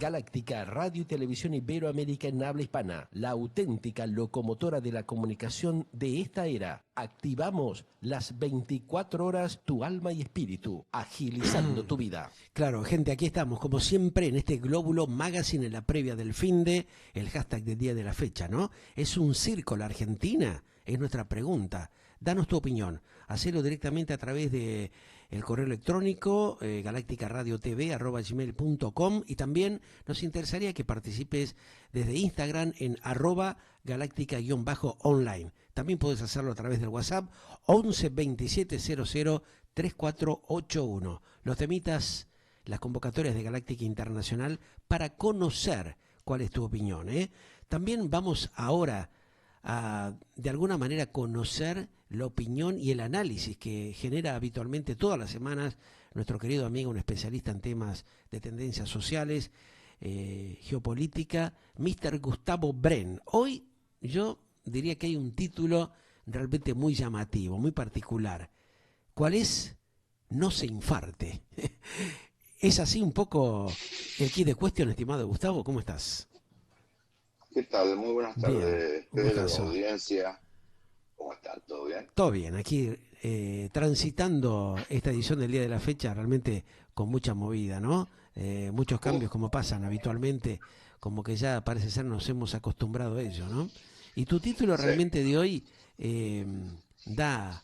Galáctica Radio y Televisión Iberoamérica en habla hispana, la auténtica locomotora de la comunicación de esta era. Activamos las 24 horas tu alma y espíritu, agilizando tu vida. Claro, gente, aquí estamos, como siempre, en este Glóbulo Magazine, en la previa del finde, el hashtag del día de la fecha, ¿no? ¿Es un circo la Argentina? Es nuestra pregunta. Danos tu opinión. Hacelo directamente a través de el correo electrónico galacticaradiotv@gmail.com, y también nos interesaría que participes desde Instagram en @galáctica_online. También puedes hacerlo a través del WhatsApp 11 27 00 3481. Los temitas, las convocatorias de Galáctica Internacional para conocer cuál es tu opinión, ¿eh? También vamos ahora a, de alguna manera, conocer la opinión y el análisis que genera habitualmente todas las semanas nuestro querido amigo, un especialista en temas de tendencias sociales, geopolítica, Mr. Gustavo Bren. Hoy yo diría que hay un título realmente muy llamativo, muy particular. ¿Cuál es? No se infarte. ¿Es así un poco el kit de cuestión, estimado Gustavo? ¿Cómo estás? ¿Qué tal? Muy buenas Bien, tardes, un Pedro, gustazo. audiencia. ¿Cómo están? ¿Todo bien? Todo bien, aquí transitando esta edición del día de la fecha realmente con mucha movida, ¿no? Muchos Uf, cambios como pasan habitualmente, como que ya parece ser nos hemos acostumbrado a ello, ¿no? Y tu título sí. realmente de hoy da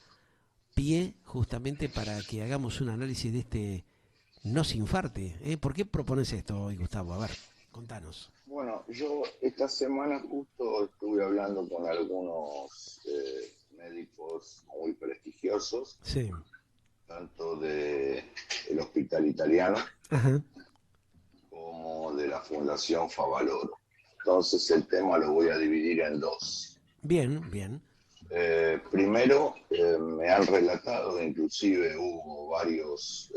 pie justamente para que hagamos un análisis de este no se infarte, ¿eh? ¿Por qué propones esto hoy, Gustavo? A ver, contanos. Bueno, yo esta semana justo estuve hablando con algunos médicos muy prestigiosos, Sí. tanto del Hospital Italiano Ajá. como de la Fundación Favaloro. Entonces el tema lo voy a dividir en dos. Bien, bien. Primero, me han relatado, inclusive hubo varios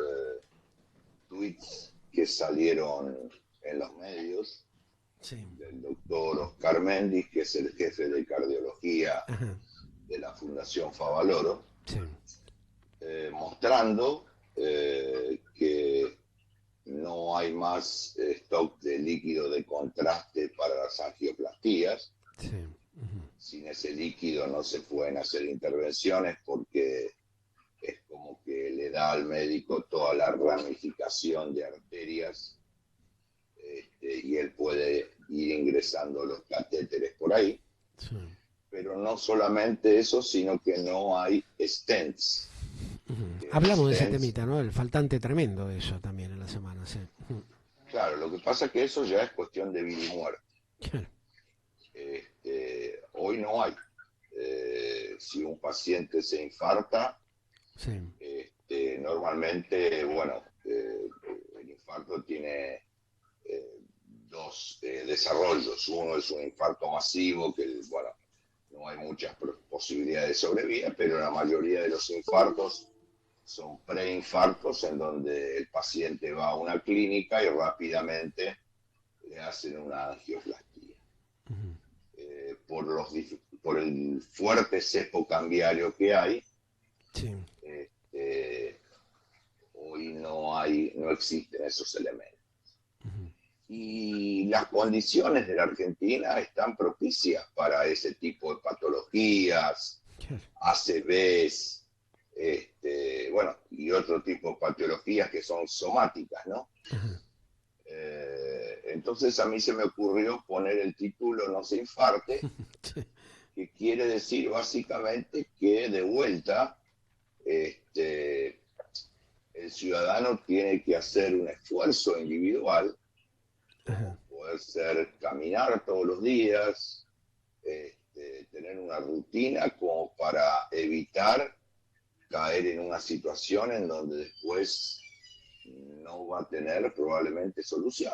tweets que salieron en los medios Sí. del doctor Oscar Méndez, que es el jefe de cardiología Ajá. de la Fundación Favaloro, Sí. mostrando que no hay más stock de líquido de contraste para las angioplastías. Sí. Ujú. Sin ese líquido no se pueden hacer intervenciones porque es como que le da al médico toda la ramificación de arterias, y él puede ir ingresando los catéteres por ahí. Sí. Pero no solamente eso, sino que no hay stents. Que Hablamos de ese stents, temita, ¿no? El faltante tremendo de eso también en la semana, sí. claro, lo que pasa es que eso ya es cuestión de vida y muerte. Claro. Hoy no hay. Si un paciente se infarta, Sí. normalmente, bueno, el infarto tiene dos desarrollos. Uno es un infarto masivo, que, bueno, no hay muchas posibilidades de sobrevida, pero la mayoría de los infartos son preinfartos, en donde el paciente va a una clínica y rápidamente le hacen una angioplastía. Por el fuerte cepo cambiario que hay, Sí. este, hoy no existen esos elementos. Y las condiciones de la Argentina están propicias para ese tipo de patologías, Claro. ACVs, bueno, y otro tipo de patologías que son somáticas, ¿no? Ajá. Entonces a mí se me ocurrió poner el título No se infarte, Sí. que quiere decir básicamente que de vuelta este, el ciudadano tiene que hacer un esfuerzo individual, Ajá. como poder ser caminar todos los días, tener una rutina como para evitar caer en una situación en donde después no va a tener probablemente solución.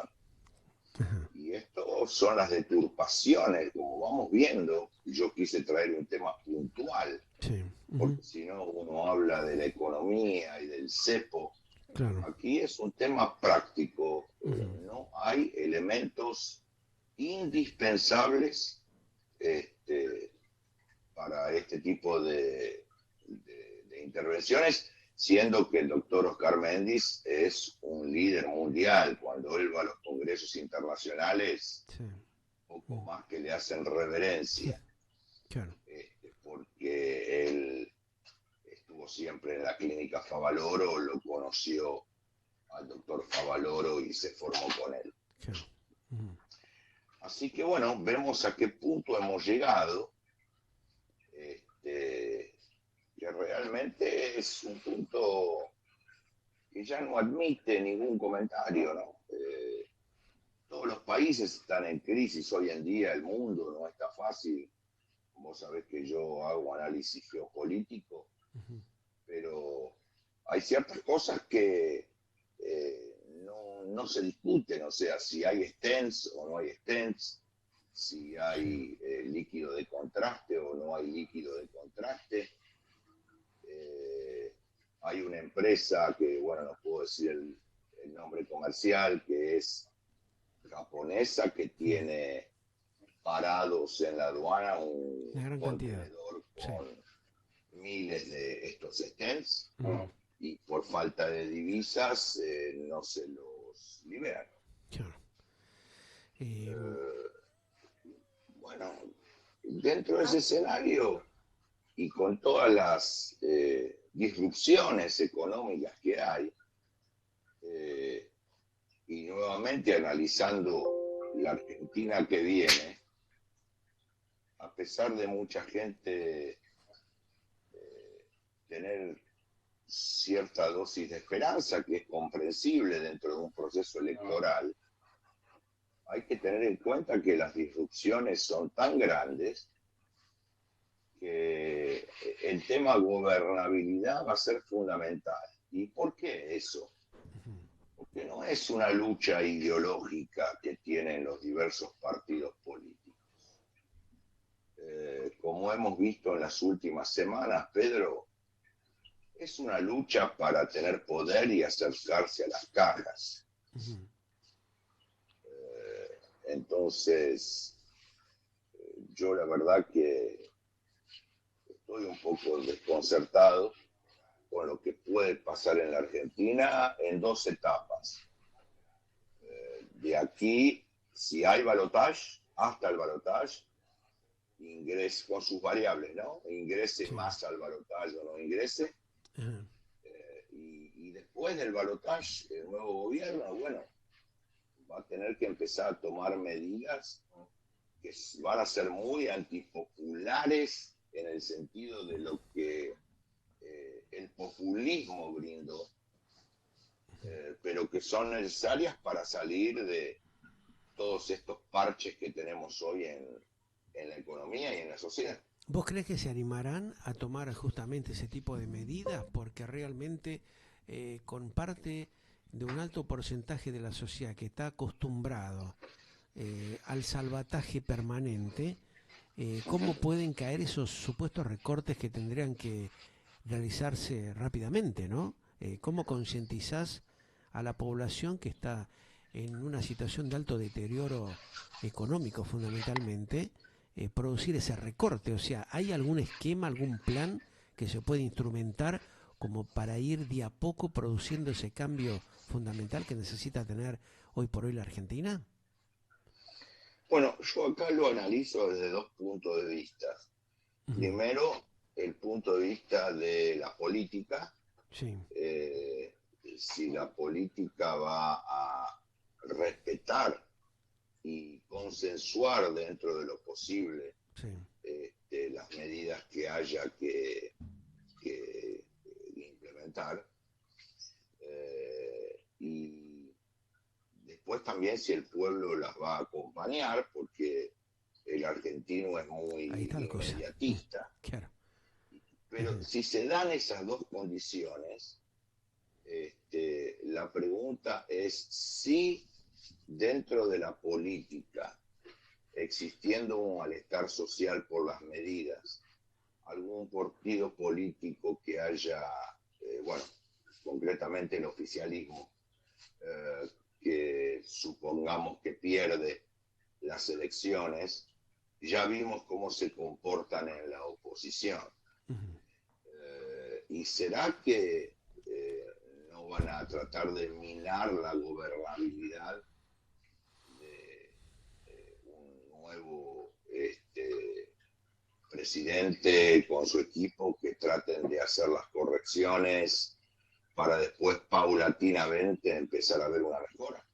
Y esto son las deturpaciones, como vamos viendo. Yo quise traer un tema puntual, Sí. Ujú. porque si no uno habla de la economía y del cepo. Claro. Aquí es un tema práctico. Ujú. No hay elementos indispensables este, para este tipo de intervenciones, siendo que el doctor Oscar Méndez es un líder mundial. Cuando cuando él va a los congresos internacionales, Sí. poco más que le hacen reverencia, Claro. porque él estuvo siempre en la clínica Favaloro, lo conoció al doctor Favaloro y se formó con él. Claro. Así que bueno, vemos a qué punto hemos llegado, que realmente es un punto que ya no admite ningún comentario, ¿no? Todos los países están en crisis hoy en día, el mundo no está fácil. Vos sabés que yo hago análisis geopolítico, pero hay ciertas cosas que no se discuten, o sea, si hay stents o no hay stents, si hay líquido de contraste o no hay líquido de contraste. Hay una empresa que, bueno, no puedo decir el nombre comercial, que es japonesa, que tiene parados en la aduana un Una gran cantidad. contenedor Sí. con miles de estos stents, y por falta de divisas no se los liberan. Claro. Bueno, dentro de ese escenario y con todas las disrupciones económicas que hay, y nuevamente analizando la Argentina que viene, a pesar de mucha gente tener cierta dosis de esperanza, que es comprensible dentro de un proceso electoral, hay que tener en cuenta que las disrupciones son tan grandes que el tema gobernabilidad va a ser fundamental. ¿Y por qué eso? Porque no es una lucha ideológica que tienen los diversos partidos políticos. Como hemos visto en las últimas semanas, Pedro, es una lucha para tener poder y acercarse a las cajas. Entonces, yo la verdad que estoy un poco desconcertado con lo que puede pasar en la Argentina en dos etapas. De aquí, si hay balotaje, hasta el balotaje, ingrese con sus variables, ¿no? Ingrese más al balotaje o no ingrese. Y después del balotaje, el nuevo gobierno, bueno, va a tener que empezar a tomar medidas que van a ser muy antipopulares en el sentido de lo que el populismo brindó, pero que son necesarias para salir de todos estos parches que tenemos hoy en la economía y en la sociedad. ¿Vos crees que se animarán a tomar justamente ese tipo de medidas? Porque realmente con parte de un alto porcentaje de la sociedad que está acostumbrado al salvataje permanente, ¿cómo pueden caer esos supuestos recortes que tendrían que realizarse rápidamente, ¿no? ¿Cómo concientizás a la población que está en una situación de alto deterioro económico fundamentalmente, producir ese recorte? O sea, ¿hay algún esquema, algún plan que se puede instrumentar como para ir de a poco produciendo ese cambio fundamental que necesita tener hoy por hoy la Argentina? Bueno, yo acá lo analizo desde dos puntos de vista. Primero, el punto de vista de la política. Sí. Si la política va a respetar y consensuar dentro de lo posible Sí. las medidas que haya que implementar. Y después también si el pueblo las va a acompañar, porque el argentino es Ahí muy está la cosa. inmediatista. Claro. Pero si se dan esas dos condiciones, la pregunta es si dentro de la política, existiendo un malestar social por las medidas, algún partido político que haya, bueno, concretamente el oficialismo, que supongamos que pierde las elecciones, ya vimos cómo se comportan en la oposición. ¿Y será que no no van a tratar de minar la gobernabilidad de un nuevo presidente con su equipo, que traten de hacer las correcciones para después paulatinamente empezar a ver una mejora.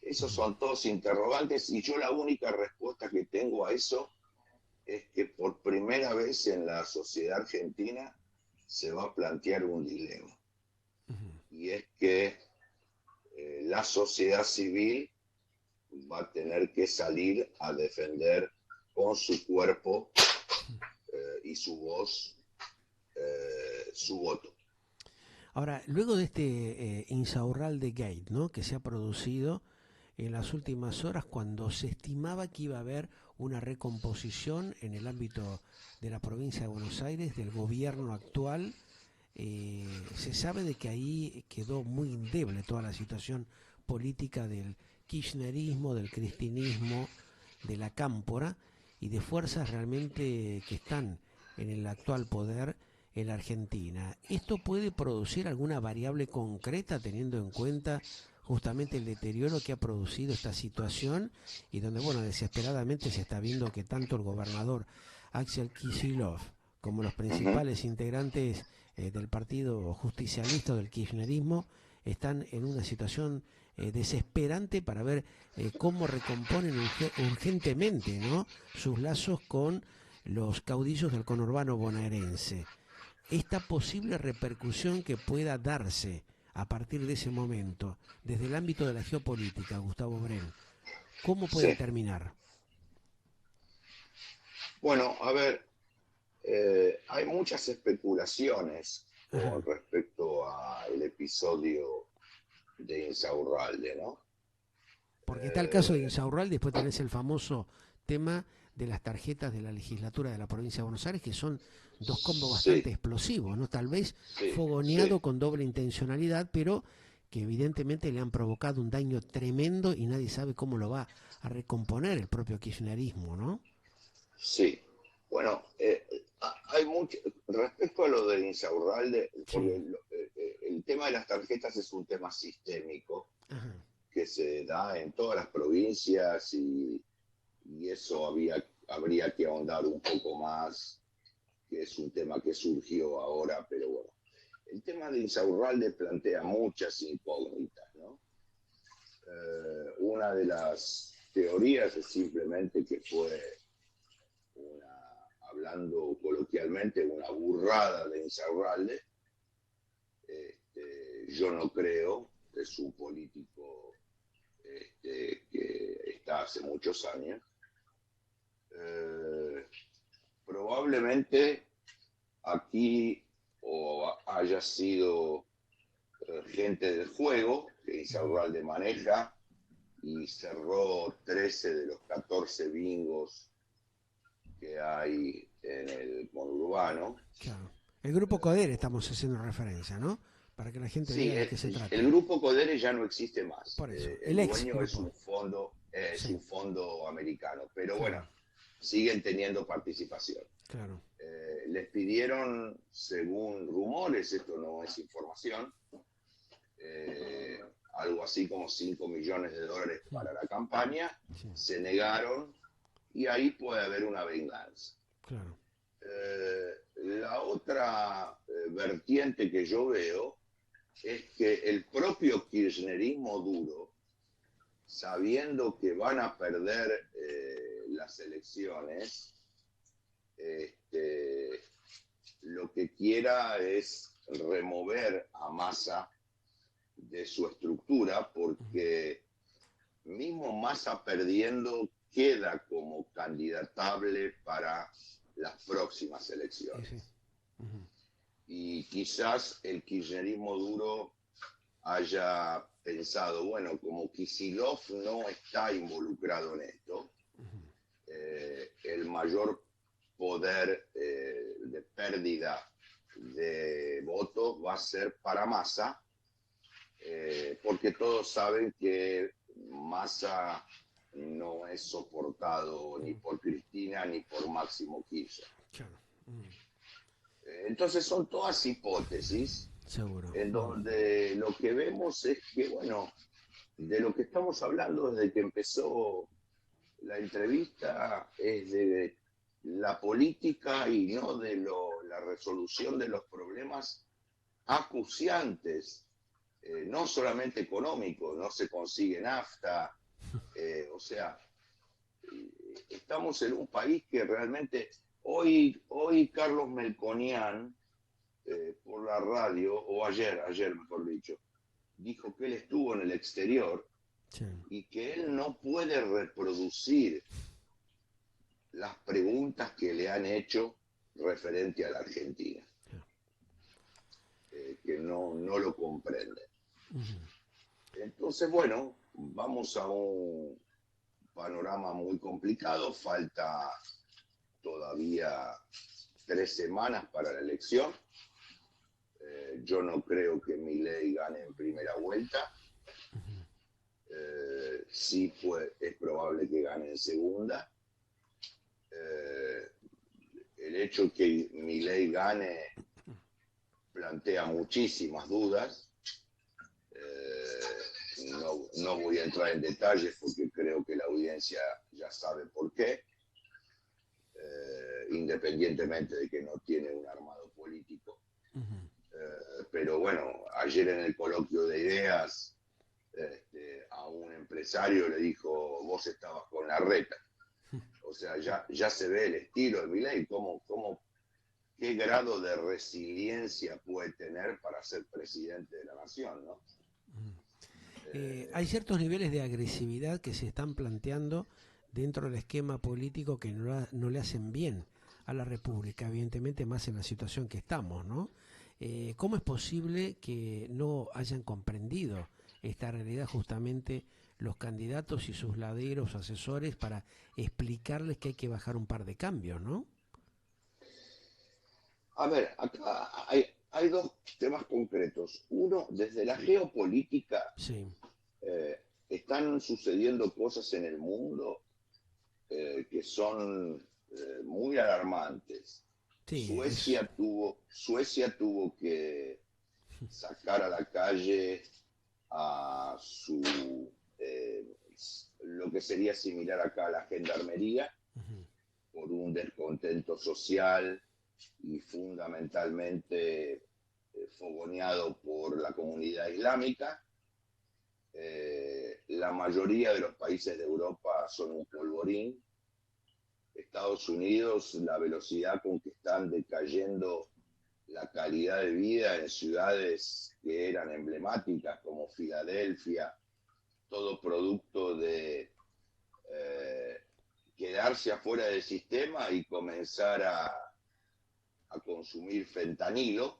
Esos son todos interrogantes, y yo la única respuesta que tengo a eso es que por primera vez en la sociedad argentina se va a plantear un dilema. Y es que la sociedad civil va a tener que salir a defender con su cuerpo y su voz su voto. Ahora, luego de este Insaurralde Gate, ¿no?, que se ha producido en las últimas horas, cuando se estimaba que iba a haber una recomposición en el ámbito de la provincia de Buenos Aires, del gobierno actual, se sabe de que ahí quedó muy endeble toda la situación política del kirchnerismo, del cristinismo, de la cámpora y de fuerzas realmente que están en el actual poder en la Argentina. ¿Esto puede producir alguna variable concreta teniendo en cuenta justamente el deterioro que ha producido esta situación, y donde, bueno, desesperadamente se está viendo que tanto el gobernador Axel Kicillof como los principales integrantes del partido justicialista o del kirchnerismo están en una situación desesperante para ver cómo recomponen urgentemente, ¿no?, sus lazos con los caudillos del conurbano bonaerense? Esta posible repercusión que pueda darse a partir de ese momento, desde el ámbito de la geopolítica, Gustavo Bren, ¿cómo puede Sí. terminar? Bueno, a ver, hay muchas especulaciones con Ajá. respecto al episodio de Insaurralde, ¿no? Porque está el caso de Eh, Insaurralde, después tenés el famoso tema de las tarjetas de la legislatura de la provincia de Buenos Aires, que son dos combos bastante sí, explosivos, ¿no? Tal vez sí, fogoneado sí, con doble intencionalidad, pero que evidentemente le han provocado un daño tremendo y nadie sabe cómo lo va a recomponer el propio kirchnerismo, ¿no? sí. Bueno, hay mucho respecto a lo de Insaurralde, porque Sí. el tema de las tarjetas es un tema sistémico Ajá. que se da en todas las provincias, y eso habría que ahondar un poco más, que es un tema que surgió ahora, pero bueno. El tema de Insaurralde plantea muchas incógnitas, ¿no? Una de las teorías es simplemente que fue hablando coloquialmente, una burrada de Insaurralde. Yo no creo, es un político que está hace muchos años. Probablemente aquí o haya sido gente del juego que Insaurralde maneja, y cerró 13 de los 14 bingos que hay en el conurbano. Claro. El grupo Coder estamos haciendo referencia, ¿no? Para que la gente Sí, vea de qué se el trata. grupo Codere ya no existe más. Por eso, El el ex dueño grupo. es Sí, un fondo americano, pero bueno, claro, siguen teniendo participación. claro. Les pidieron, según rumores, esto no es información, eh, algo así como 5 millones de dólares Mm, para la campaña, sí, se negaron, y ahí puede haber una venganza. claro. La otra vertiente que yo veo es que el propio kirchnerismo duro, sabiendo que van a perder las elecciones, este, lo que quiera es remover a Massa de su estructura, porque mismo Massa perdiendo queda como candidatable para las próximas Sí, sí. elecciones. Ujú. Y quizás el kirchnerismo duro haya pensado, bueno, como Kicillof no está involucrado en esto, el mayor poder de pérdida de votos va a ser para Massa, porque todos saben que Massa no es soportado ni por Cristina ni por Máximo Kirchner. Claro. Mm. Entonces son todas hipótesis, seguro. en donde lo que vemos es que, bueno, de lo que estamos hablando desde que empezó la entrevista es de la política y no de la resolución de los problemas acuciantes, no solamente económicos, no se consigue nafta, o sea, estamos en un país que realmente hoy Carlos Melconian, por la radio, o ayer mejor dicho, dijo que él estuvo en el exterior Sí. y que él no puede reproducir las preguntas que le han hecho referente a la Argentina, que no lo comprenden. Entonces, bueno, vamos a un panorama muy complicado, falta todavía 3 semanas para la elección. Yo no creo que Milei gane en primera vuelta. Sí, es probable que gane en segunda. El hecho que Milei gane plantea muchísimas dudas. No voy a entrar en detalles porque creo que la audiencia ya sabe por qué, independientemente de que no tiene un armado político. Pero bueno, ayer en el coloquio de ideas, a un empresario le dijo, vos estabas con la reta. O sea, ya se ve el estilo de Milei, qué grado de resiliencia puede tener para ser presidente de la nación, ¿no? Hay ciertos niveles de agresividad que se están planteando dentro del esquema político que no le hacen bien a la República, evidentemente más en la situación que estamos, ¿no? ¿Cómo es posible que no hayan comprendido esta realidad justamente los candidatos y sus laderos asesores para explicarles que hay que bajar un par de cambios, ¿no? A ver, acá hay dos temas concretos. Uno, desde la geopolítica, Sí, están sucediendo cosas en el mundo que son muy alarmantes. sí, es... Suecia tuvo que sacar a la calle a lo que sería similar acá a la gendarmería por un descontento social y fundamentalmente fogoneado por la comunidad islámica. La mayoría de los países de Europa son un polvorín. Estados Unidos, la velocidad con que están decayendo la calidad de vida en ciudades que eran emblemáticas como Filadelfia, todo producto de quedarse afuera del sistema y comenzar a consumir fentanilo.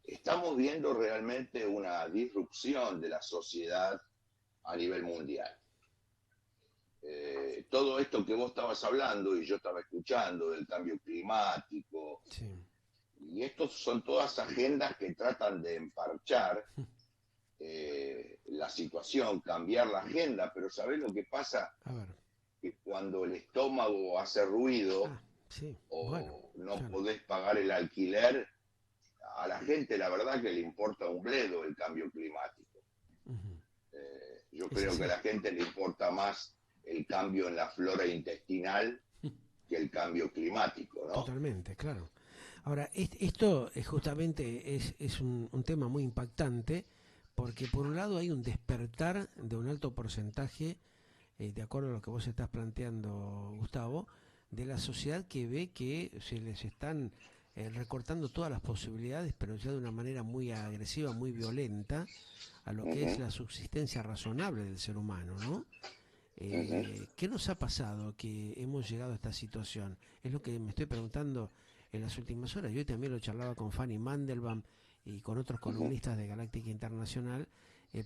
Estamos viendo realmente una disrupción de la sociedad a nivel mundial. Todo esto que vos estabas hablando y yo estaba escuchando del cambio climático, sí. y estos son todas agendas que tratan de emparchar la situación, cambiar la agenda, pero ¿sabés lo que pasa? A ver. Que cuando el estómago hace ruido Ah, sí, bueno, o no claro. podés pagar el alquiler, a la gente la verdad que le importa un bledo el cambio climático. Yo Es creo que a así. la gente le importa más el cambio en la flora intestinal que el cambio climático, ¿no? Totalmente, claro. Ahora, esto justamente es un tema muy impactante porque por un lado hay un despertar de un alto porcentaje, de acuerdo a lo que vos estás planteando, Gustavo, de la sociedad que ve que se les están recortando todas las posibilidades, pero ya de una manera muy agresiva, muy violenta, a lo que es Uh-huh, la subsistencia razonable del ser humano, ¿no? uh-huh, ¿Qué nos ha pasado que hemos llegado a esta situación? Es lo que me estoy preguntando en las últimas horas. Yo hoy también lo charlaba con Fanny Mandelbaum y con otros uh-huh. columnistas de Galáctica Internacional,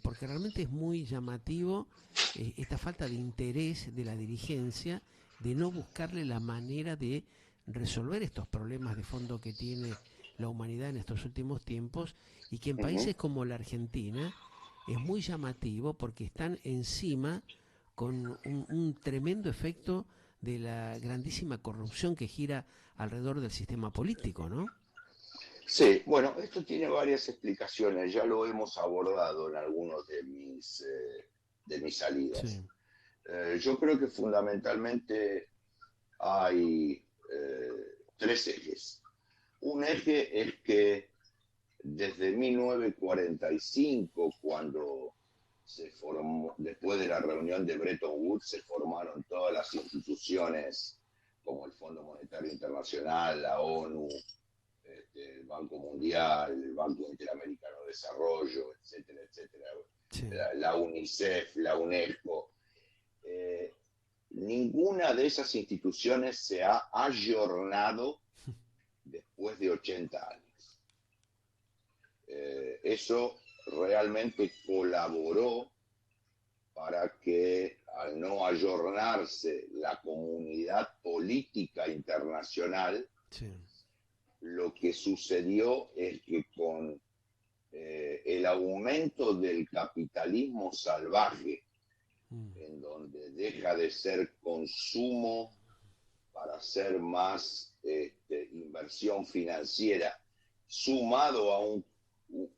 porque realmente es muy llamativo esta falta de interés de la dirigencia de no buscarle la manera de resolver estos problemas de fondo que tiene la humanidad en estos últimos tiempos y que en Uh-huh. países como la Argentina es muy llamativo porque están encima con un tremendo efecto de la grandísima corrupción que gira alrededor del sistema político, ¿no? Sí, bueno, esto tiene varias explicaciones, ya lo hemos abordado en algunos de mis salidas. Sí, Yo creo que fundamentalmente hay tres ejes. Un eje es que desde 1945, cuando se formó, después de la reunión de Bretton Woods, se formaron todas las instituciones como el Fondo Monetario Internacional, la ONU, el Banco Mundial, el Banco Interamericano de Desarrollo, etcétera, etcétera, sí. la UNICEF, la UNESCO. Eh, Ninguna de esas instituciones se ha ayornado después de 80 años. Eso realmente colaboró para que, al no ayornarse la comunidad política internacional, Sí. lo que sucedió es que con el aumento del capitalismo salvaje, Mm. en donde deja de ser consumo para hacer más inversión financiera, sumado a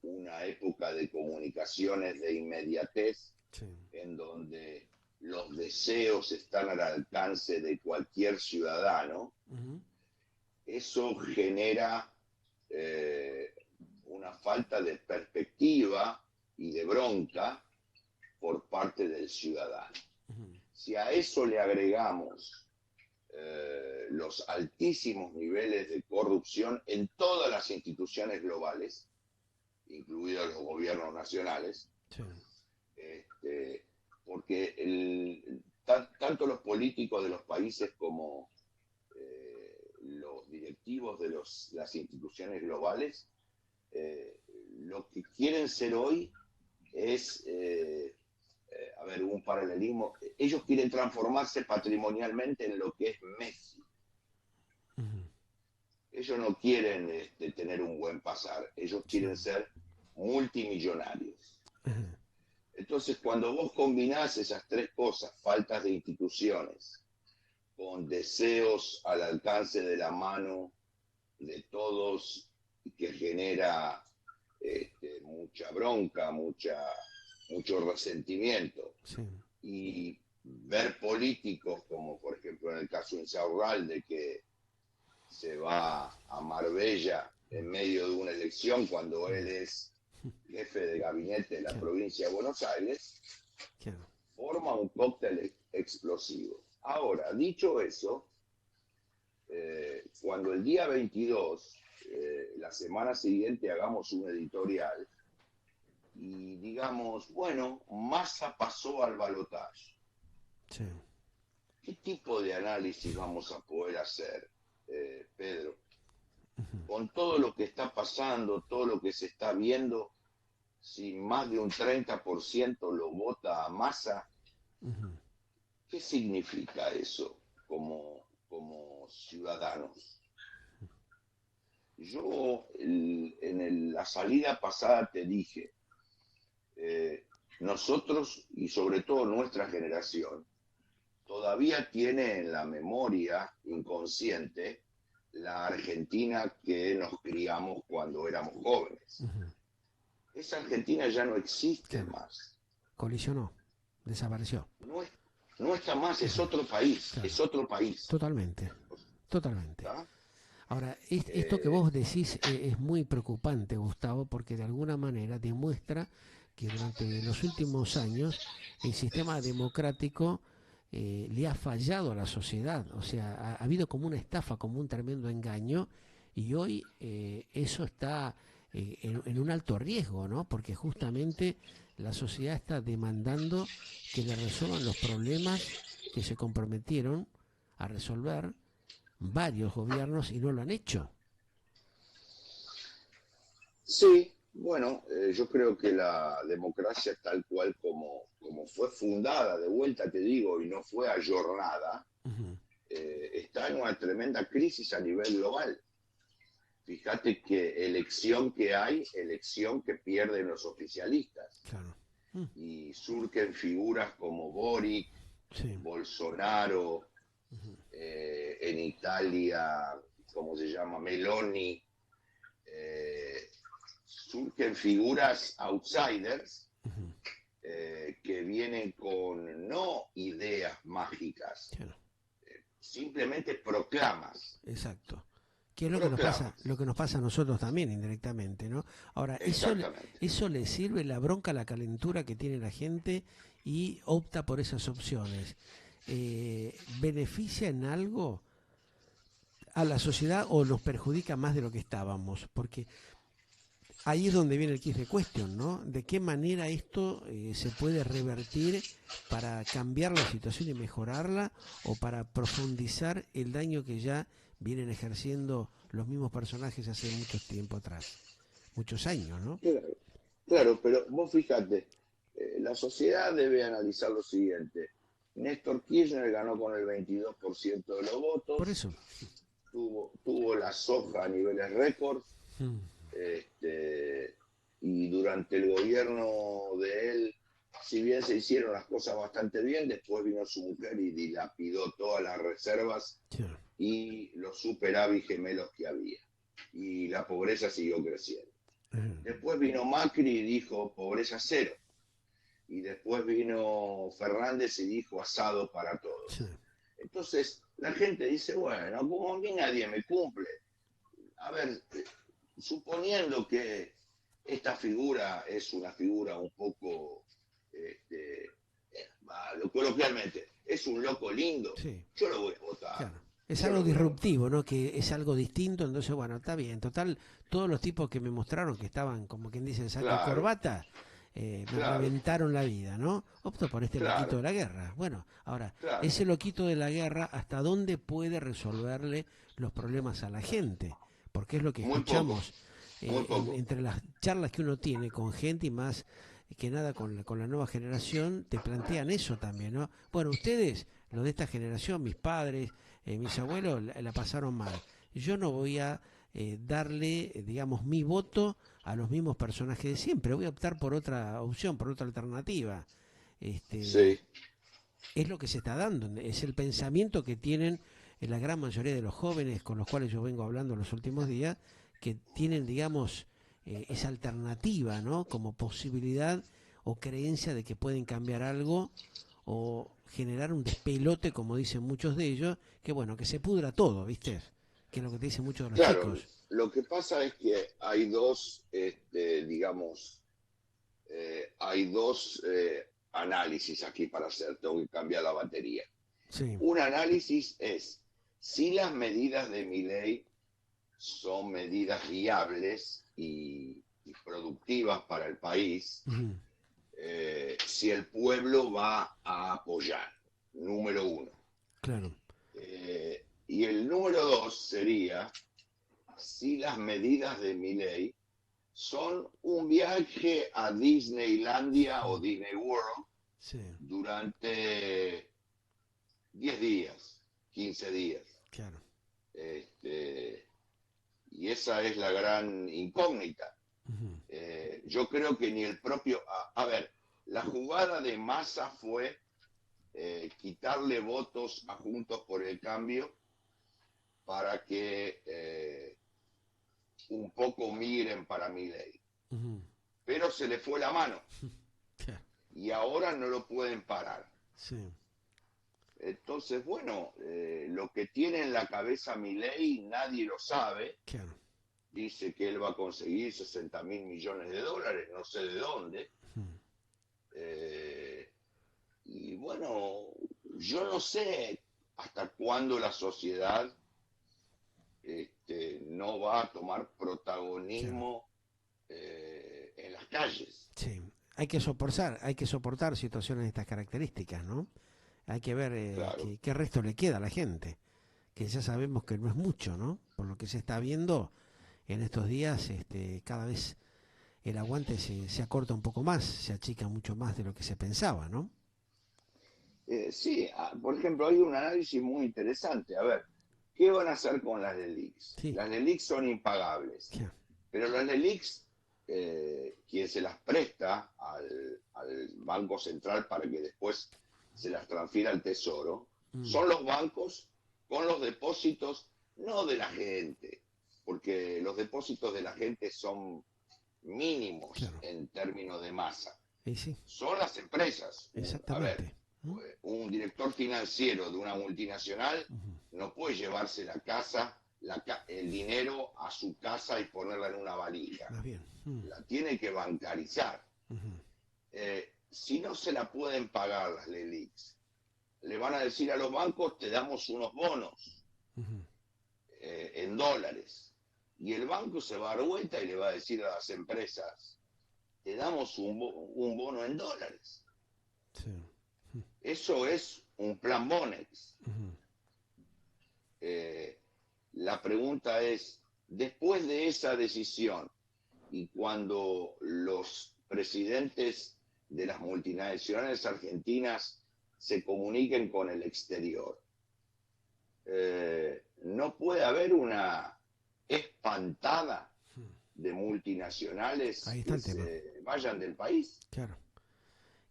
una época de comunicaciones de inmediatez, Sí. en donde los deseos están al alcance de cualquier ciudadano, Ujú. eso genera eh, una falta de perspectiva y de bronca por parte del ciudadano. Ujú. Si a eso le agregamos los altísimos niveles de corrupción en todas las instituciones globales, incluidos los gobiernos nacionales, Sí. este, porque tanto los políticos de los países como los directivos de las instituciones globales, lo que quieren ser hoy es, a ver, un paralelismo, ellos quieren transformarse patrimonialmente en lo que es Messi. Ujú. Ellos no quieren tener un buen pasar, ellos Sí. quieren ser multimillonarios. Ajá. Entonces, cuando vos combinás esas tres cosas, faltas de instituciones, con deseos al alcance de la mano de todos, que genera mucha bronca, mucho resentimiento, Sí. y ver políticos, como por ejemplo en el caso de Insaurralde, que se va a Marbella en medio de una elección cuando él Mm. es jefe de gabinete de la Claro, provincia de Buenos Aires, claro. forma un cóctel explosivo. Ahora, dicho eso, cuando el día 22, la semana siguiente, hagamos un editorial y digamos, bueno, Massa pasó al balotaje, Sí. ¿qué tipo de análisis vamos a poder hacer, Pedro? Ujú. Con todo lo que está pasando, todo lo que se está viendo, si más de un 30% lo vota a Massa, Ujú. ¿qué significa eso como ciudadanos? Yo la salida pasada te dije, eh, nosotros y sobre todo nuestra generación, todavía tiene en la memoria inconsciente la Argentina que nos criamos cuando éramos jóvenes. Ujú. Esa Argentina ya no existe Claro. más. Colisionó. Desapareció. No, no está más, es Ujú. otro país, Claro. es otro país. Totalmente. Totalmente. ¿Tá? Ahora, esto que Eh, vos decís es muy preocupante, Gustavo, porque de alguna manera demuestra que durante los últimos años el sistema democrático le ha fallado a la sociedad. O sea, ha habido como una estafa, como un tremendo engaño, y hoy eso está en un alto riesgo, ¿no? Porque justamente la sociedad está demandando que le resuelvan los problemas que se comprometieron a resolver varios gobiernos y no lo han hecho. sí, bueno, yo creo que la democracia tal cual como fue fundada, de vuelta te digo, y no fue ayornada, Ujú. está en una tremenda crisis a nivel global. Fíjate que elección que hay, elección que pierden los oficialistas. Claro. Mm. Y surgen figuras como Boric, Sí. Bolsonaro, Ujú. en Italia, ¿cómo se llama? Meloni, surgen figuras outsiders Ujú. Que vienen con no ideas mágicas, Claro, simplemente proclamas, exacto. Que es proclamas, lo que nos pasa a nosotros también indirectamente, ¿no? Ahora, exactamente. eso le sirve la bronca, la calentura que tiene la gente y opta por esas opciones. ¿Beneficia en algo a la sociedad o nos perjudica más de lo que estábamos? Porque ahí es donde viene el quiz de question, ¿no? ¿De qué manera esto se puede revertir para cambiar la situación y mejorarla o para profundizar el daño que ya vienen ejerciendo los mismos personajes hace mucho tiempo atrás? Muchos años, ¿no? Claro, claro, pero vos fíjate, la sociedad debe analizar lo siguiente. Néstor Kirchner ganó con el 22% de los Por votos, eso. tuvo la soja a niveles récords, Mm, este, y durante el gobierno de él, si bien se hicieron las cosas bastante bien, después vino su mujer y dilapidó todas las reservas sí. y los superávit gemelos que había. Y la pobreza siguió creciendo. Después vino Macri y dijo pobreza cero. Y después vino Fernández y dijo asado para Sí. todos. Entonces la gente dice, bueno, como a mí nadie me cumple. A ver, suponiendo que esta figura es una figura un poco, este, coloquialmente, es un loco lindo, Sí. yo lo voy a votar. Claro. Es Yo algo lo voy a votar. disruptivo, ¿no? Que es algo distinto, entonces, bueno, está bien. Total, todos los tipos que me mostraron que estaban, como quien dice, en saco y Claro, corbata, me claro, reventaron la vida, ¿no? Opto por este loquito claro, de la guerra. Bueno, ahora, claro. ese loquito de la guerra, ¿hasta dónde puede resolverle los problemas a la gente? Porque es lo que Muy poco, escuchamos muy poco. entre las charlas que uno tiene con gente y más que nada con la nueva generación, te plantean eso también, ¿no? Bueno, ustedes, los de esta generación, mis padres, mis abuelos, la pasaron mal. Yo no voy a darle, digamos, mi voto a los mismos personajes de siempre. Voy a optar por otra opción, por otra alternativa. Sí, Este, es lo que se está dando, es el pensamiento que tienen la gran mayoría de los jóvenes con los cuales yo vengo hablando en los últimos días, que tienen, digamos, esa alternativa, ¿no? Como posibilidad o creencia de que pueden cambiar algo o generar un despelote, como dicen muchos de ellos, que bueno, que se pudra todo, ¿viste? Que es lo que te dicen muchos de los claro. chicos. Lo que pasa es que hay dos, digamos, hay dos análisis aquí para hacer. Tengo que cambiar la batería. Sí. Un análisis es si las medidas de mi ley son medidas viables y productivas para el país, Ujú. si el pueblo va a apoyar, número uno. Claro. Y el número dos sería si las medidas de mi ley son un viaje a Disneylandia o Mm. Disney World Sí, durante 10 días, 15 días. claro. Este, y esa es la gran incógnita. Ujú. Yo creo que ni el propio... A ver, la jugada de Massa fue quitarle votos a Juntos por el Cambio para que un poco miren para mi ley. Ujú. Pero se le fue la mano Claro. y ahora no lo pueden parar. Sí, Entonces, bueno, lo que tiene en la cabeza Milei nadie lo sabe. claro. Dice que él va a conseguir 60.000 millones de dólares, no sé de dónde. Mm. Eh, y bueno, yo no sé hasta cuándo la sociedad no va a tomar Claro. protagonismo en las calles. Sí, hay que soportar situaciones de estas características, ¿no? Hay que ver Claro, qué resto le queda a la gente, que ya sabemos que no es mucho, ¿no? Por lo que se está viendo en estos días, cada vez el aguante se acorta un poco más, se achica mucho más de lo que se pensaba, ¿no? sí, por ejemplo, hay un análisis muy interesante. A ver, ¿qué van a hacer con las LELIX? Sí, Las LELIX son impagables, claro. pero las LELIX, quien se las presta al Banco Central para que después se las transfiera al Tesoro, Mm, son los bancos con los depósitos no de la gente, porque los depósitos de la gente son mínimos claro. en términos de masa. Y sí, Son las empresas. A ver, exactamente. ¿Mm? un director financiero de una multinacional Ujú. no puede llevarse la casa, el dinero a su casa y ponerla en una valija. Más bien. La tiene que bancarizar. Ujú. Si no se la pueden pagar las LELIQs, le van a decir a los bancos, te damos unos bonos Ujú. en dólares. Y el banco se va a dar vuelta y le va a decir a las empresas, te damos un bono en dólares. Sí. Eso es un plan Bonex. Ujú. La pregunta es, después de esa decisión y cuando los presidentes de las multinacionales argentinas se comuniquen con el exterior, no puede haber una espantada de multinacionales Ahí está que el tema. se vayan del país. Claro.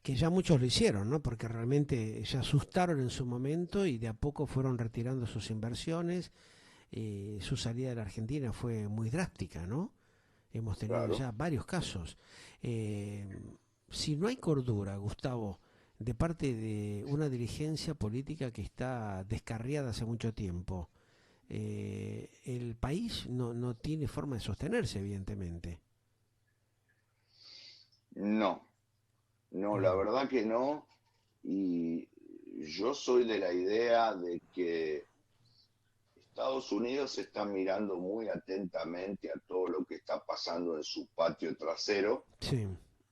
Que ya muchos lo hicieron, ¿no? Porque realmente ya asustaron en su momento y de a poco fueron retirando sus inversiones. Su salida de la Argentina fue muy drástica, ¿no? Hemos tenido Claro. ya varios casos. Eh, si no hay cordura, Gustavo, de parte de una dirigencia política que está descarriada hace mucho tiempo, el país no tiene forma de sostenerse, evidentemente. No, no, la Ujú. verdad que no. Y yo soy de la idea de que Estados Unidos está mirando muy atentamente a todo lo que está pasando en su patio trasero, Sí.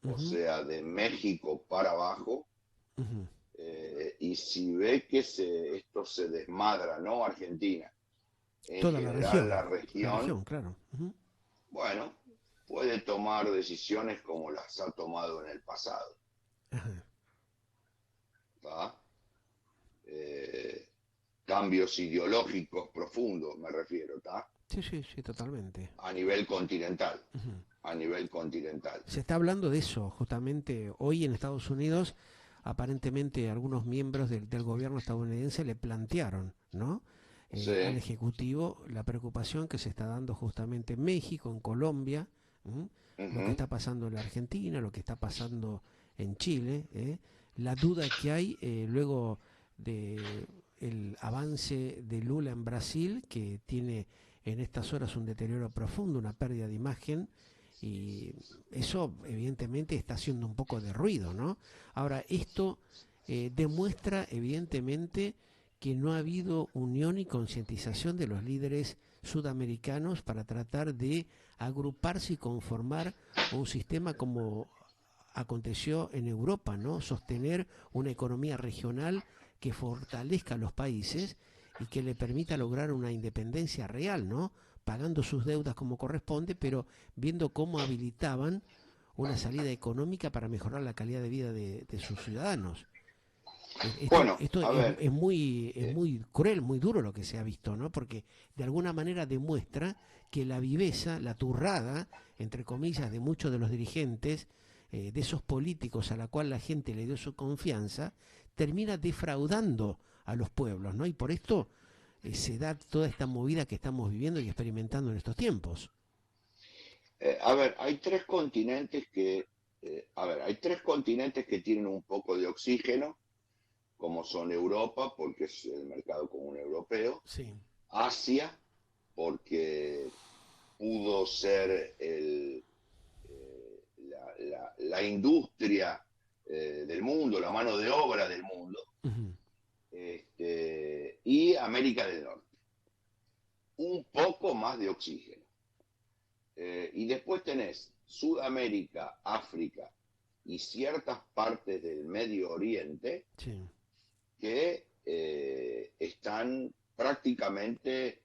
o Ujú. sea, de México para abajo, Ujú. y si ve que esto se desmadra, no Argentina, en Toda general la región, claro. Ujú. bueno, puede tomar decisiones como las ha tomado en el pasado, Ajá. ¿tá? Eh, Cambios ideológicos profundos, me refiero, ¿tá? Sí, sí, sí, totalmente. A nivel continental, Ujú. a nivel continental. Se está hablando de eso, justamente hoy en Estados Unidos, aparentemente algunos miembros del gobierno estadounidense le plantearon, ¿no? Al Sí, Ejecutivo la preocupación que se está dando justamente en México, en Colombia, ¿m? Lo que ujú, está pasando en la Argentina, lo que está pasando en Chile, la duda que hay luego de el avance de Lula en Brasil, que tiene en estas horas un deterioro profundo, una pérdida de imagen, y eso evidentemente está haciendo un poco de ruido, ¿no? Ahora, esto demuestra evidentemente que no ha habido unión y concientización de los líderes sudamericanos para tratar de agruparse y conformar un sistema como aconteció en Europa, ¿no? Sostener una economía regional que fortalezca a los países y que le permita lograr una independencia real, ¿no? Pagando sus deudas como corresponde, pero viendo cómo habilitaban una salida económica para mejorar la calidad de vida de sus ciudadanos. Esto, bueno, esto a ver, es muy cruel, muy duro lo que se ha visto, ¿no? Porque de alguna manera demuestra que la viveza, la turrada, entre comillas, de muchos de los dirigentes, de esos políticos a la cual la gente le dio su confianza, termina defraudando a los pueblos, ¿no? Y por esto se da toda esta movida que estamos viviendo y experimentando en estos tiempos. a ver, hay tres continentes hay tres continentes que tienen un poco de oxígeno, como son Europa, porque es el mercado común europeo, Sí. Asia, porque pudo ser la industria del mundo, la mano de obra del mundo, Ujú. y América del Norte. Un poco más de oxígeno. Y después tenés Sudamérica, África y ciertas partes del Medio Oriente Sí. que están prácticamente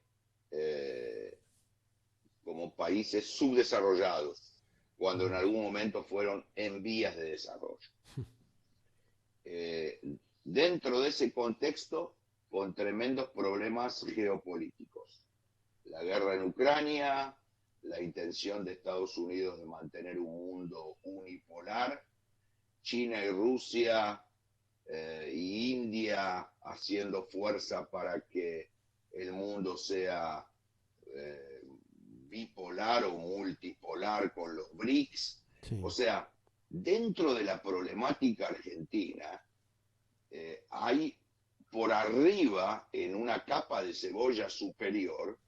como países subdesarrollados, cuando en Ujú. algún momento fueron en vías de desarrollo. Eh, Dentro de ese contexto, con tremendos problemas geopolíticos. La guerra en Ucrania, la intención de Estados Unidos de mantener un mundo unipolar, China y Rusia y India haciendo fuerza para que el mundo sea bipolar o multipolar con los BRICS. Sí. O sea, dentro de la problemática argentina, hay por arriba, en una capa de cebolla superior,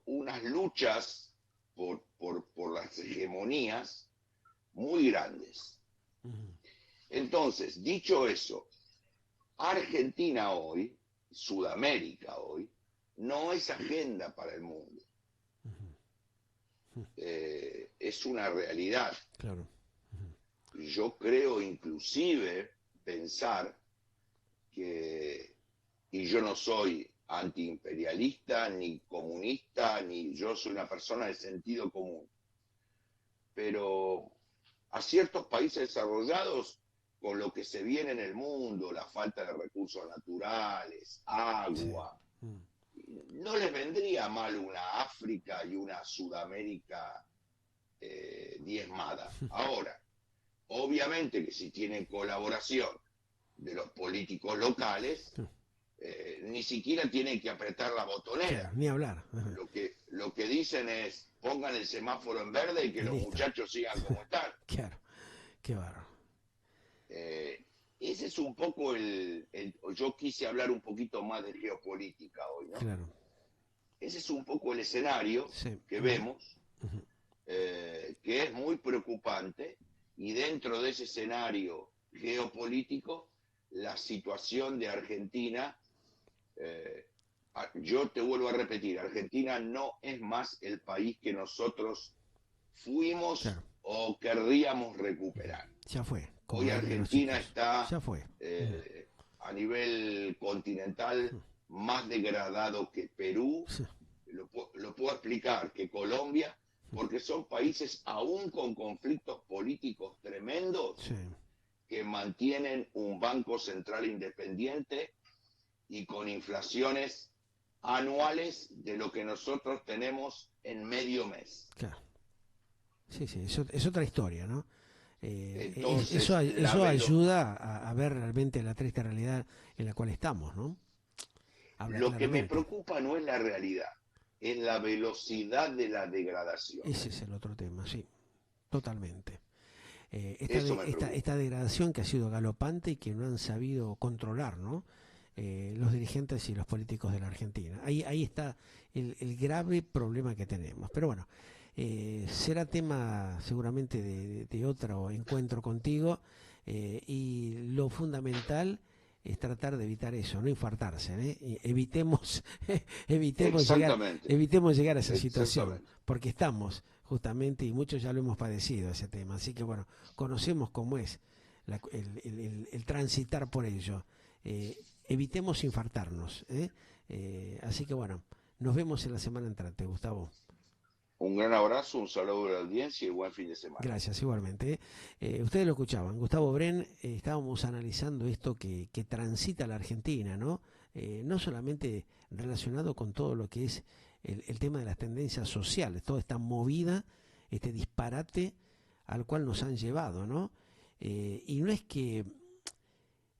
unas luchas por las hegemonías muy grandes. Entonces, dicho eso, Argentina hoy, Sudamérica hoy, no es agenda para el mundo. Es una realidad. Claro. Yo creo inclusive pensar que, y yo no soy antiimperialista, ni comunista, ni yo soy una persona de sentido común, pero a ciertos países desarrollados, con lo que se viene en el mundo, la falta de recursos naturales, agua, no les vendría mal una África y una Sudamérica diezmada. Ahora, obviamente que si tienen colaboración de los políticos locales, ni siquiera tienen que apretar la botonera. Claro, ni hablar. Lo que dicen es, pongan el semáforo en verde y que los muchachos sigan como están. Claro, qué bárbaro. Ese es un poco yo quise hablar un poquito más de geopolítica hoy, ¿no? Claro. Ese es un poco el escenario que vemos, que es muy preocupante, y dentro de ese escenario geopolítico, la situación de Argentina, yo te vuelvo a repetir, Argentina no es más el país que nosotros fuimos o querríamos recuperar. Ya fue. Hoy Argentina está a nivel continental más degradado que Perú. Lo puedo explicar, que Colombia, porque son países aún con conflictos políticos tremendos, que mantienen un banco central independiente y con inflaciones anuales de lo que nosotros tenemos en medio mes. Claro. Sí, es otra historia, ¿no? Entonces, eso ayuda a ver realmente la triste realidad en la cual estamos, ¿no? Lo que me preocupa no es la realidad, es la velocidad de la degradación. Ese es el otro tema, sí, totalmente. Esta degradación que ha sido galopante y que no han sabido controlar, ¿no? Los dirigentes y los políticos de la Argentina. Ahí está el grave problema que tenemos. Pero bueno, será tema seguramente de otro encuentro contigo, y lo fundamental es tratar de evitar eso, no infartarse, evitemos llegar a esa situación, porque estamos justamente, y muchos ya lo hemos padecido ese tema, así que bueno, conocemos cómo es el transitar por ello. Evitemos infartarnos, así que bueno, nos vemos en la semana entrante, Gustavo. Un gran abrazo, un saludo a la audiencia y buen fin de semana. Gracias, igualmente. Ustedes lo escuchaban, Gustavo Bren, estábamos analizando esto que transita la Argentina, ¿no? No solamente relacionado con todo lo que es el tema de las tendencias sociales, toda esta movida, este disparate al cual nos han llevado, ¿no? Y no es que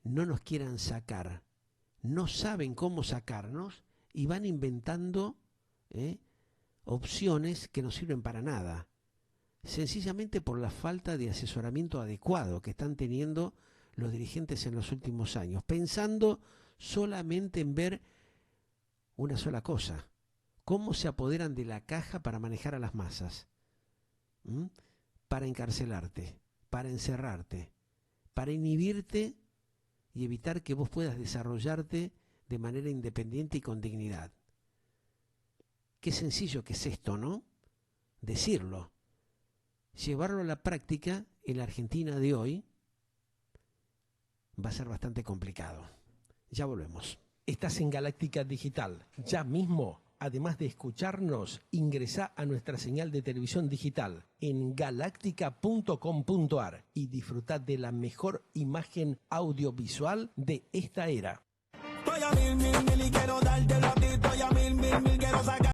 no nos quieran sacar, no saben cómo sacarnos y van inventando opciones que no sirven para nada, sencillamente por la falta de asesoramiento adecuado que están teniendo los dirigentes en los últimos años, pensando solamente en ver una sola cosa: cómo se apoderan de la caja para manejar a las masas, para encarcelarte, para encerrarte, para inhibirte y evitar que vos puedas desarrollarte de manera independiente y con dignidad. Qué sencillo que es esto, ¿no? Decirlo. Llevarlo a la práctica en la Argentina de hoy va a ser bastante complicado. Ya volvemos. Estás en Galáctica Digital. Ya mismo, además de escucharnos, ingresá a nuestra señal de televisión digital en galáctica.com.ar y disfrutad de la mejor imagen audiovisual de esta era. Estoy a mil y quiero darte la ti, estoy a mil, quiero sacar.